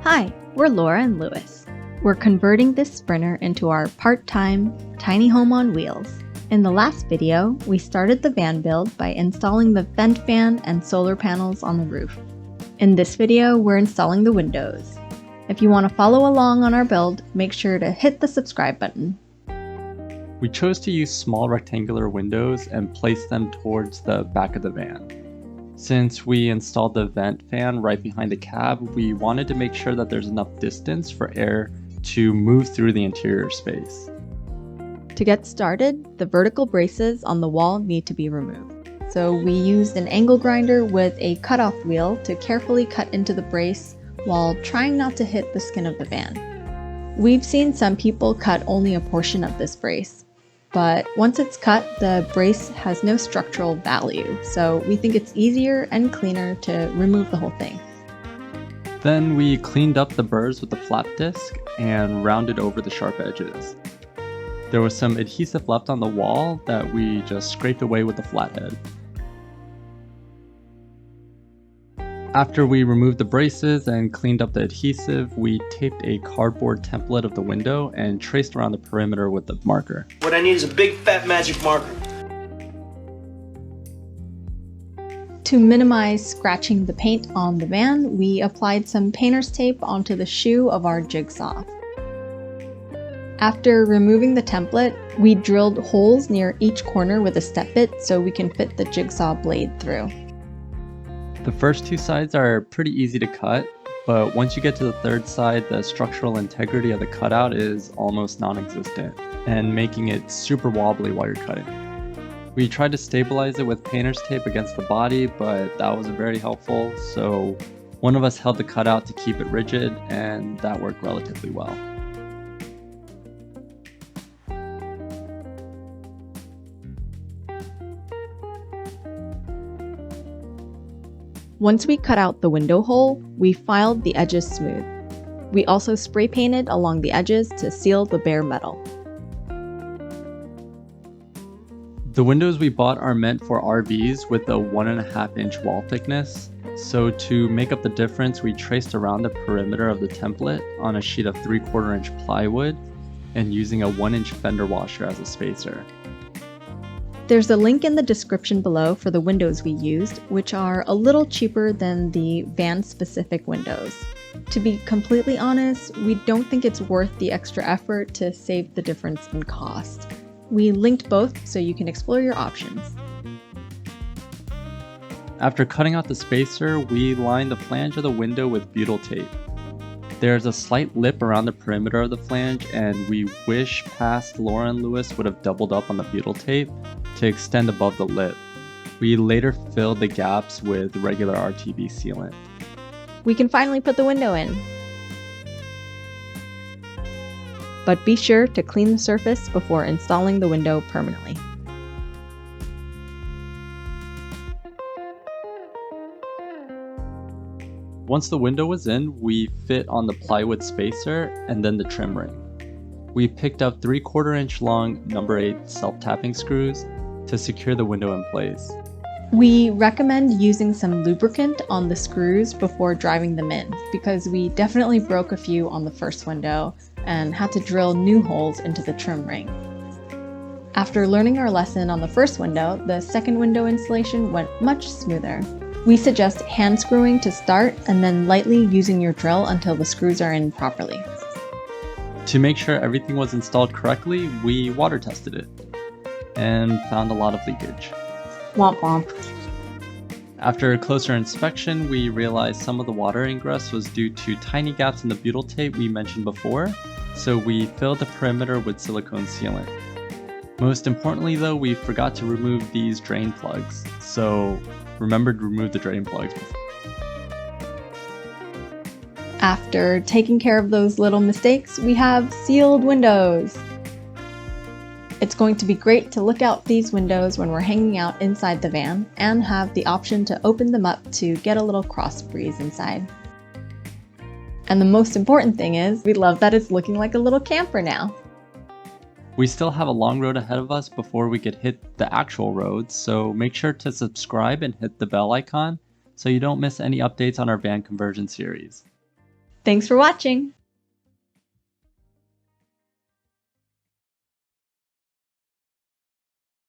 Hi, we're Laura and Lewis. We're converting this Sprinter into our part-time tiny home on wheels. In the last video, we started the van build by installing the vent fan and solar panels on the roof. In this video, we're installing the windows. If you want to follow along on our build, make sure to hit the subscribe button. We chose to use small rectangular windows and place them towards the back of the van. Since we installed the vent fan right behind the cab, we wanted to make sure that there's enough distance for air to move through the interior space. To get started, the vertical braces on the wall need to be removed. So we used an angle grinder with a cutoff wheel to carefully cut into the brace while trying not to hit the skin of the van. We've seen some people cut only a portion of this brace, but once it's cut, the brace has no structural value, so we think it's easier and cleaner to remove the whole thing. Then we cleaned up the burrs with the flap disc and rounded over the sharp edges. There was some adhesive left on the wall that we just scraped away with the flathead. After we removed the braces and cleaned up the adhesive, we taped a cardboard template of the window and traced around the perimeter with the marker. What I need is a big fat magic marker. To minimize scratching the paint on the van, we applied some painter's tape onto the shoe of our jigsaw. After removing the template, we drilled holes near each corner with a step bit so we can fit the jigsaw blade through. The first two sides are pretty easy to cut, but once you get to the third side, the structural integrity of the cutout is almost non-existent and making it super wobbly while you're cutting. We tried to stabilize it with painter's tape against the body, but that wasn't very helpful, so one of us held the cutout to keep it rigid, and that worked relatively well. Once we cut out the window hole, we filed the edges smooth. We also spray painted along the edges to seal the bare metal. The windows we bought are meant for RVs with a 1.5-inch wall thickness, so to make up the difference, we traced around the perimeter of the template on a sheet of 3/4-inch plywood and using a 1-inch fender washer as a spacer. There's a link in the description below for the windows we used, which are a little cheaper than the van-specific windows. To be completely honest, we don't think it's worth the extra effort to save the difference in cost. We linked both so you can explore your options. After cutting out the spacer, we lined the flange of the window with butyl tape. There's a slight lip around the perimeter of the flange, and we wish past Laura and Lewis would have doubled up on the butyl tape to extend above the lip. We later filled the gaps with regular RTV sealant. We can finally put the window in. But be sure to clean the surface before installing the window permanently. Once the window was in, we fit on the plywood spacer and then the trim ring. We picked up 3/4-inch long number 8 self-tapping screws to secure the window in place. We recommend using some lubricant on the screws before driving them in, because we definitely broke a few on the first window and had to drill new holes into the trim ring. After learning our lesson on the first window, the second window installation went much smoother. We suggest hand screwing to start and then lightly using your drill until the screws are in properly. To make sure everything was installed correctly, we water tested it and found a lot of leakage. Womp womp. After a closer inspection, we realized some of the water ingress was due to tiny gaps in the butyl tape we mentioned before, so we filled the perimeter with silicone sealant. Most importantly though, we forgot to remove these drain plugs, so remember to remove the drain plugs before. After taking care of those little mistakes, we have sealed windows. It's going to be great to look out these windows when we're hanging out inside the van and have the option to open them up to get a little cross breeze inside. And the most important thing is, we love that it's looking like a little camper now. We still have a long road ahead of us before we could hit the actual road, so make sure to subscribe and hit the bell icon so you don't miss any updates on our van conversion series. Thanks for watching!